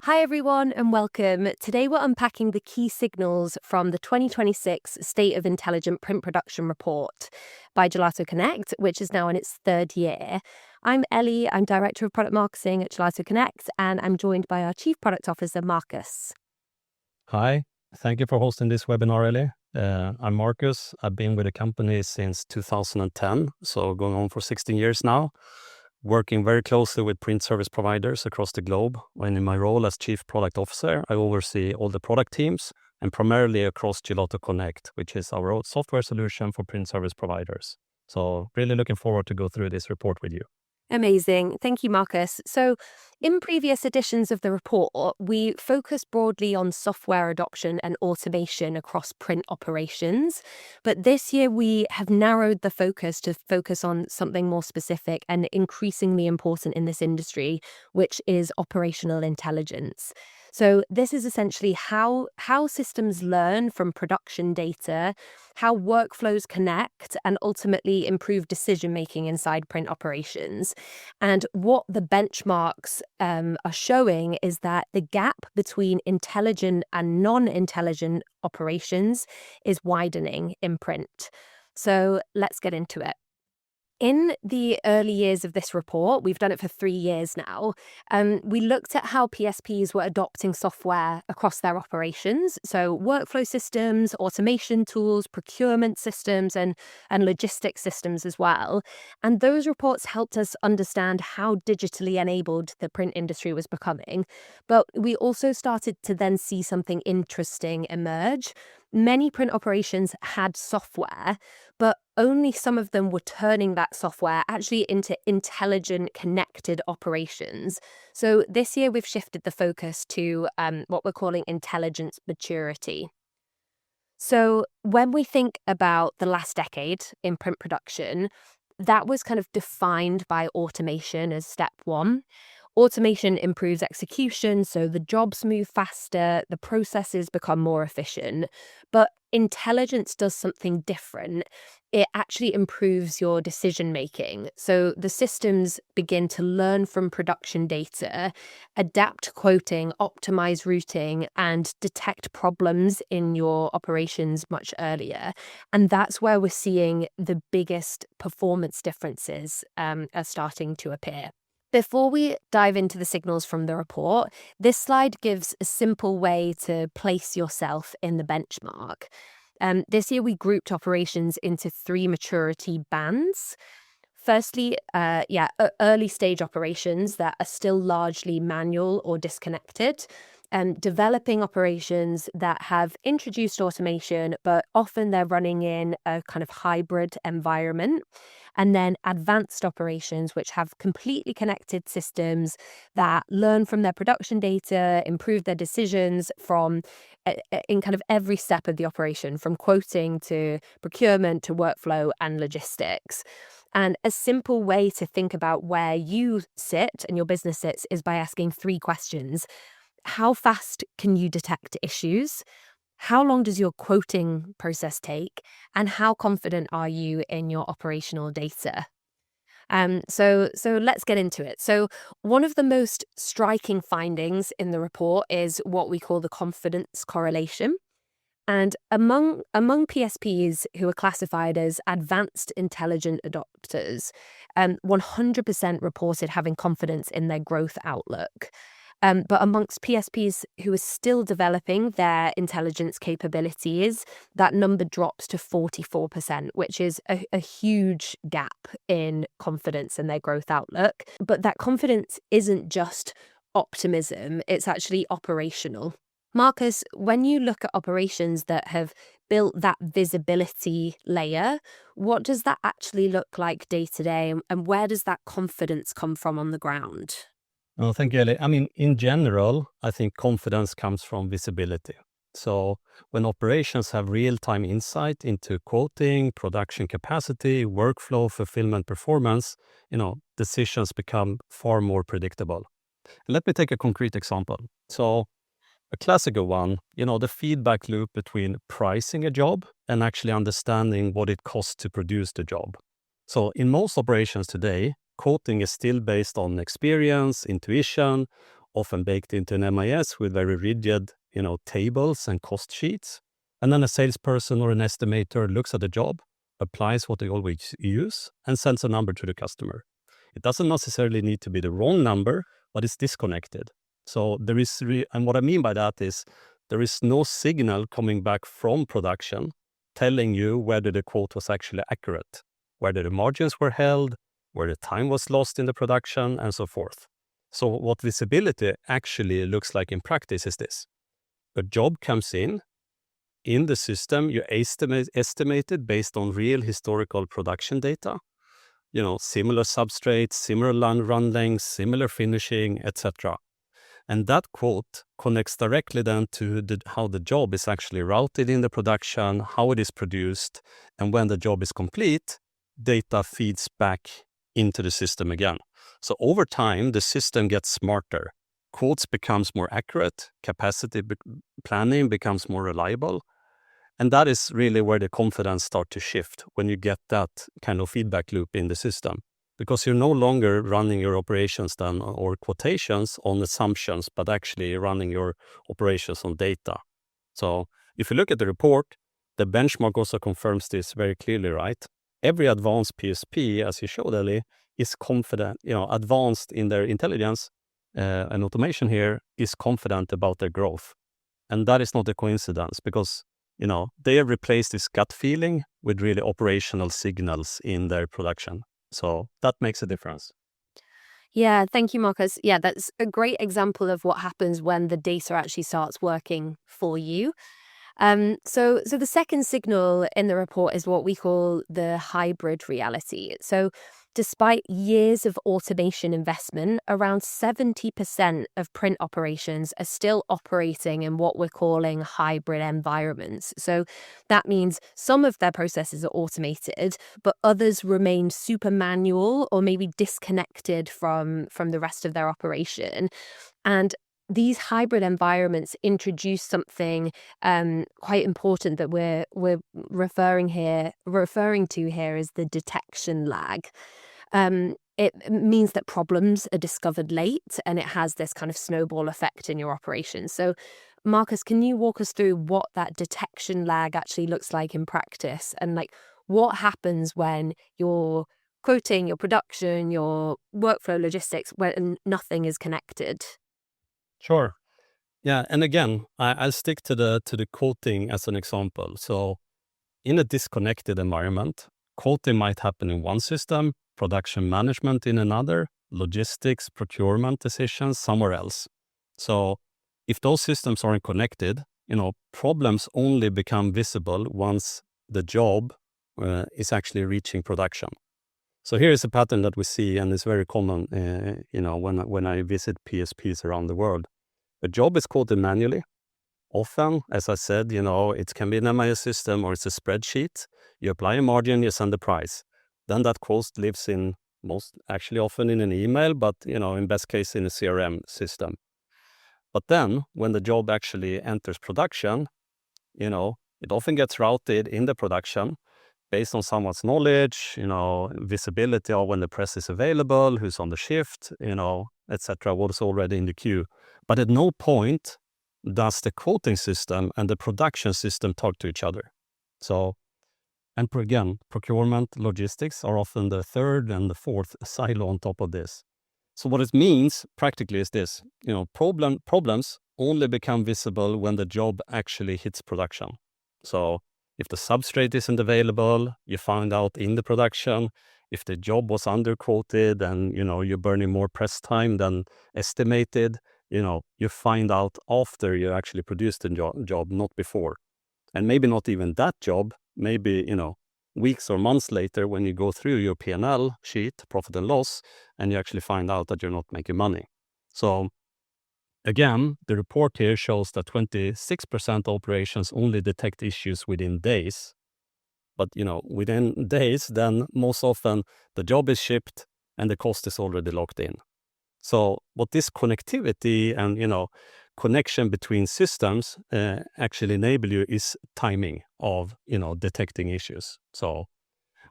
Hi everyone and welcome. Today we're unpacking the key signals from the 2026 State of Intelligent Print Production Report by GelatoConnect, which is now in its third year. I'm Ellie, I'm Director of Product Marketing at GelatoConnect, and I'm joined by our Chief Product Officer, Marcus. Hi, thank you for hosting this webinar, Ellie. I'm Marcus. I've been with the company since 2010, so going on for 16 years now, working very closely with print service providers across the globe. When in my role as Chief Product Officer, I oversee all the product teams and primarily across GelatoConnect, which is our own software solution for print service providers. So really looking forward to go through this report with you. Amazing. Thank you, Marcus. So, in previous editions of the report, we focused broadly on software adoption and automation across print operations. But this year, we have narrowed the focus to focus on something more specific and increasingly important in this industry, which is operational intelligence. So this is essentially how systems learn from production data, how workflows connect, and ultimately improve decision-making inside print operations. And what the benchmarks are showing is that the gap between intelligent and non-intelligent operations is widening in print. So let's get into it. In the early years of this report, we've done it for 3 years now, we looked at how PSPs were adopting software across their operations, so workflow systems, automation tools, procurement systems, and logistics systems as well. And those reports helped us understand how digitally enabled the print industry was becoming. But we also started to then see something interesting emerge. Many print operations had software, but only some of them were turning that software actually into intelligent, connected operations. So this year we've shifted the focus to what we're calling intelligence maturity. So when we think about the last decade in print production, that was kind of defined by automation as step one. Automation improves execution, so the jobs move faster, the processes become more efficient. But intelligence does something different. It actually improves your decision making. So the systems begin to learn from production data, adapt quoting, optimize routing, and detect problems in your operations much earlier. And that's where we're seeing the biggest performance differences are starting to appear. Before we dive into the signals from the report, this slide gives a simple way to place yourself in the benchmark. This year, we grouped operations into 3 maturity bands. Firstly, early stage operations that are still largely manual or disconnected. Developing operations that have introduced automation, but often they're running in a kind of hybrid environment. And then advanced operations, which have completely connected systems that learn from their production data, improve their decisions in kind of every step of the operation, from quoting to procurement to workflow and logistics. And a simple way to think about where you sit and your business sits is by asking 3 questions. How fast can you detect issues? How long does your quoting process take? And how confident are you in your operational data? So let's get into it. So one of the most striking findings in the report is what we call the confidence correlation. And among PSPs who are classified as advanced intelligent adopters, 100% reported having confidence in their growth outlook. But amongst PSPs who are still developing their intelligence capabilities, that number drops to 44%, which is a huge gap in confidence in their growth outlook. But that confidence isn't just optimism, it's actually operational. Marcus, when you look at operations that have built that visibility layer, what does that actually look like day to day, and where does that confidence come from on the ground? Oh, thank you, Ellie. I mean, in general, I think confidence comes from visibility. So when operations have real-time insight into quoting, production capacity, workflow, fulfillment, performance, decisions become far more predictable. And let me take a concrete example. So a classical one, the feedback loop between pricing a job and actually understanding what it costs to produce the job. So in most operations today, quoting is still based on experience, intuition, often baked into an MIS with very rigid, tables and cost sheets. And then a salesperson or an estimator looks at the job, applies what they always use, and sends a number to the customer. It doesn't necessarily need to be the wrong number, but it's disconnected. So there is, and what I mean by that is there is no signal coming back from production telling you whether the quote was actually accurate, whether the margins were held, where the time was lost in the production, and so forth. So what visibility actually looks like in practice is this. A job comes in the system, you estimate it based on real historical production data, similar substrates, similar run lengths, similar finishing, etc. And that quote connects directly then to how the job is actually routed in the production, how it is produced, and when the job is complete, data feeds back into the system again. So over time, the system gets smarter. Quotes becomes more accurate, capacity planning becomes more reliable, and that is really where the confidence starts to shift when you get that kind of feedback loop in the system. Because you're no longer running your operations then or quotations on assumptions, but actually running your operations on data. So if you look at the report, the benchmark also confirms this very clearly, right? Every advanced PSP, as you showed, Ellie, is confident, advanced in their intelligence and automation here, is confident about their growth. And that is not a coincidence because, they have replaced this gut feeling with really operational signals in their production. So that makes a difference. Yeah, thank you, Marcus. Yeah, that's a great example of what happens when the data actually starts working for you. So the second signal in the report is what we call the hybrid reality. So despite years of automation investment, around 70% of print operations are still operating in what we're calling hybrid environments. So that means some of their processes are automated, but others remain super manual or maybe disconnected from the rest of their operation. And these hybrid environments introduce something quite important that we're referring to here as the detection lag. It means that problems are discovered late, and it has this kind of snowball effect in your operations. So, Marcus, can you walk us through what that detection lag actually looks like in practice, and what happens when you're quoting, your production, your workflow logistics, when nothing is connected? Sure. Yeah, and again, I'll stick to the quoting as an example. So in a disconnected environment, quoting might happen in one system, production management in another, logistics, procurement decisions somewhere else. So if those systems aren't connected, problems only become visible once the job is actually reaching production. So here is a pattern that we see, and it's very common, when I visit PSPs around the world. A job is quoted manually. Often, as I said, it can be an MIS system or it's a spreadsheet. You apply a margin, you send the price. Then that quote lives often in an email, but, in best case in a CRM system. But then when the job actually enters production, it often gets routed in the production based on someone's knowledge, visibility of when the press is available, who's on the shift, etc., what is already in the queue. But at no point does the quoting system and the production system talk to each other. So, and again, procurement, logistics are often the third and the fourth silo on top of this. So what it means practically is this, problems only become visible when the job actually hits production. So if the substrate isn't available, you find out in the production. If the job was underquoted and, you're burning more press time than estimated, you find out after you actually produced the job, not before. And maybe not even that job, maybe, weeks or months later when you go through your P&L sheet, profit and loss, and you actually find out that you're not making money. So again, the report here shows that 26% of operations only detect issues within days. But, within days, then most often the job is shipped and the cost is already locked in. So what this connectivity and, connection between systems actually enable you is timing of, detecting issues. So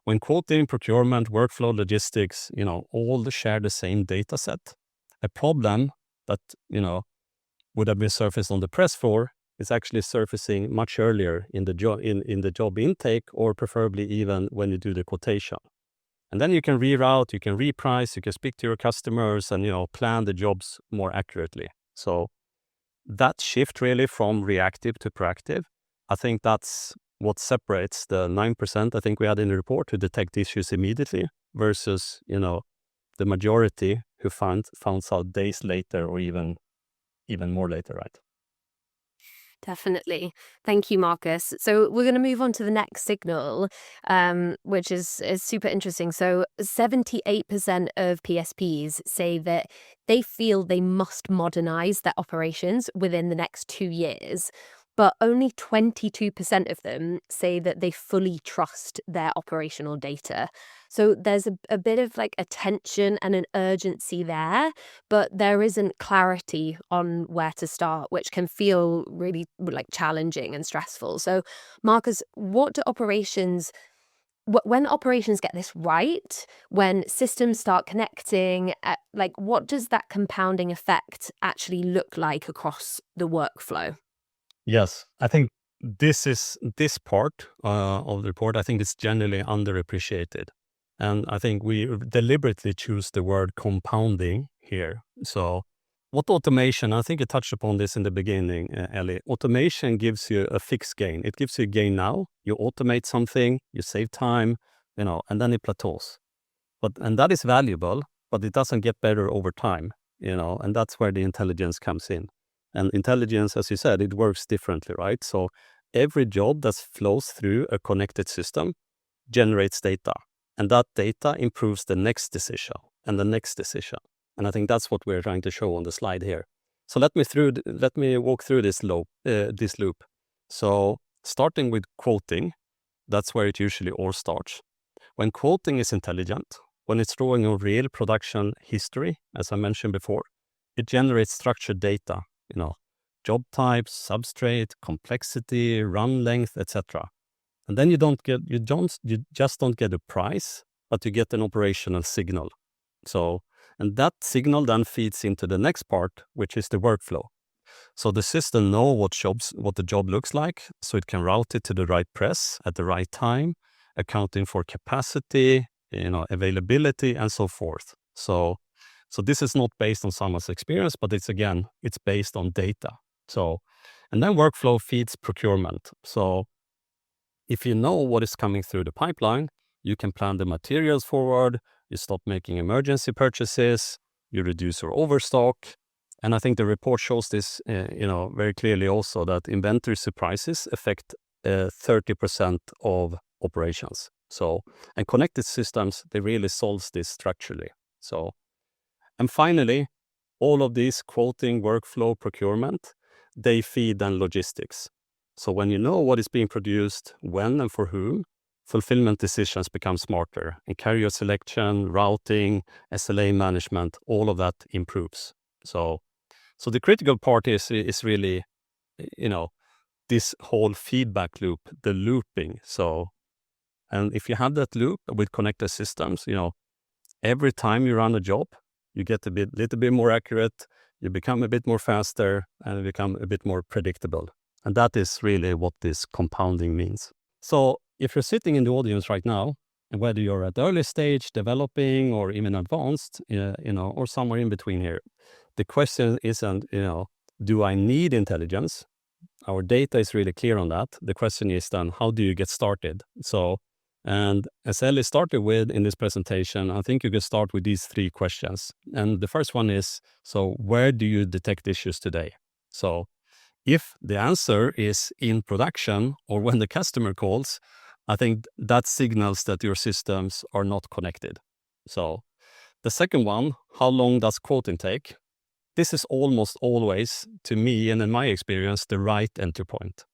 when quoting, procurement, workflow, logistics, all share the same data set, a problem that, would have been surfaced on the press floor is actually surfacing much earlier in the job in the job intake, or preferably even when you do the quotation. And then you can reroute, you can reprice, you can speak to your customers and, plan the jobs more accurately. So that shift really from reactive to proactive, I think that's what separates the 9% I think we had in the report who detect issues immediately versus, the majority who found out days later or even more later, right? Definitely. Thank you, Marcus. So we're going to move on to the next signal, which is super interesting. So 78% of PSPs say that they feel they must modernize their operations within the next 2 years. But only 22% of them say that they fully trust their operational data. So there's a bit of like a tension and an urgency there, but there isn't clarity on where to start, which can feel really like challenging and stressful. So, Marcus, what do when operations get this right, when systems start connecting, like what does that compounding effect actually look like across the workflow? Yes, I think this part of the report, I think it's generally underappreciated. And I think we deliberately choose the word compounding here. So what automation, I think you touched upon this in the beginning, Ellie. Automation gives you a fixed gain. It gives you a gain now. You automate something, you save time, and then it plateaus. And that is valuable, but it doesn't get better over time, and that's where the intelligence comes in. And intelligence, as you said, it works differently, right? So every job that flows through a connected system generates data, and that data improves the next decision and the next decision. And I think that's what we're trying to show on the slide here. So let me walk through this loop. So starting with quoting, that's where it usually all starts. When quoting is intelligent, when it's drawing on real production history, as I mentioned before, it generates structured data, job types, substrate, complexity, run length, etc. And then you just don't get a price, but you get an operational signal. So, and that signal then feeds into the next part, which is the workflow. So the system know what the job looks like, so it can route it to the right press at the right time, accounting for capacity, availability, and so forth. So this is not based on someone's experience, but it's based on data. So, and then workflow feeds procurement. So if you know what is coming through the pipeline, you can plan the materials forward, you stop making emergency purchases, you reduce your overstock. And I think the report shows this, very clearly also, that inventory surprises affect 30% of operations. So, and connected systems, they really solves this structurally. So, and finally, all of these quoting, workflow, procurement, they feed on logistics. So when you know what is being produced, when and for whom, fulfillment decisions become smarter, and carrier selection, routing, SLA management, all of that improves. So the critical part is really, this whole feedback loop, the looping. So, and if you have that loop with connected systems, every time you run a job, you get little bit more accurate, you become a bit more faster, and you become a bit more predictable. And that is really what this compounding means. So if you're sitting in the audience right now, and whether you're at early stage, developing, or even advanced, or somewhere in between here, the question isn't, do I need intelligence? Our data is really clear on that. The question is then, how do you get started? So, and as Ellie started with in this presentation, I think you can start with these 3 questions. And the first one is, so where do you detect issues today? So if the answer is in production or when the customer calls, I think that signals that your systems are not connected. So the second one, how long does quoting take? This is almost always, to me and in my experience, the right entry point.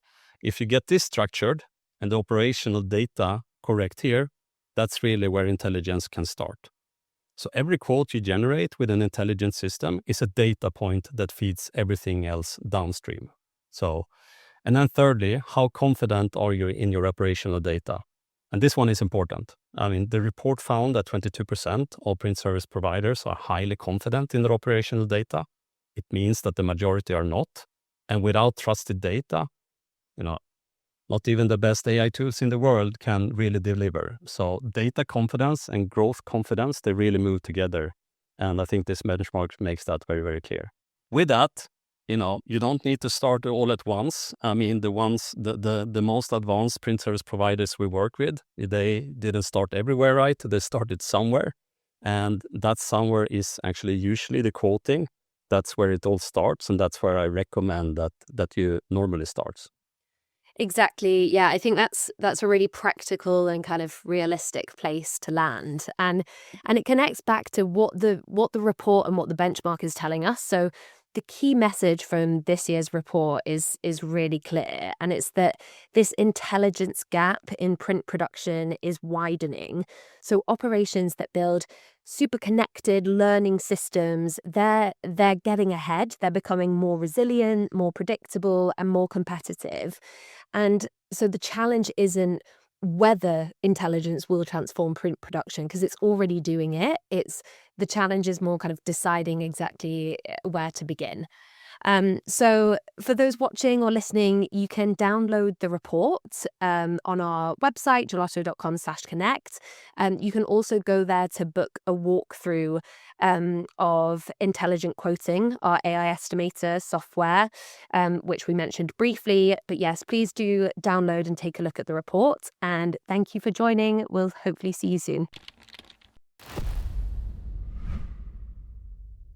If you get this structured and the operational data correct here, that's really where intelligence can start. So every quote you generate with an intelligent system is a data point that feeds everything else downstream. So, and then thirdly, how confident are you in your operational data? And this one is important. I mean, the report found that 22% of print service providers are highly confident in their operational data. it means that the majority are not. And without trusted data, not even the best AI tools in the world can really deliver. So data confidence and growth confidence, they really move together. And I think this benchmark makes that very, very clear. With that, you don't need to start all at once. I mean, the most advanced print service providers we work with, they didn't start everywhere, right? They started somewhere. And that somewhere is actually usually the quoting. That's where it all starts. And that's where I recommend that you normally start. Exactly. Yeah, I think that's a really practical and kind of realistic place to land. And it connects back to what the report and what the benchmark is telling us. So the key message from this year's report is really clear, and it's that this intelligence gap in print production is widening. So operations that build super connected learning systems, they're getting ahead. They're becoming more resilient, more predictable, and more competitive. And so the challenge isn't whether intelligence will transform print production, because it's already doing it. The challenge is more kind of deciding exactly where to begin. So for those watching or listening, you can download the report on our website, gelato.com/connect. You can also go there to book a walkthrough of intelligent quoting, our AI estimator software, which we mentioned briefly. But yes, please do download and take a look at the report. And thank you for joining. We'll hopefully see you soon.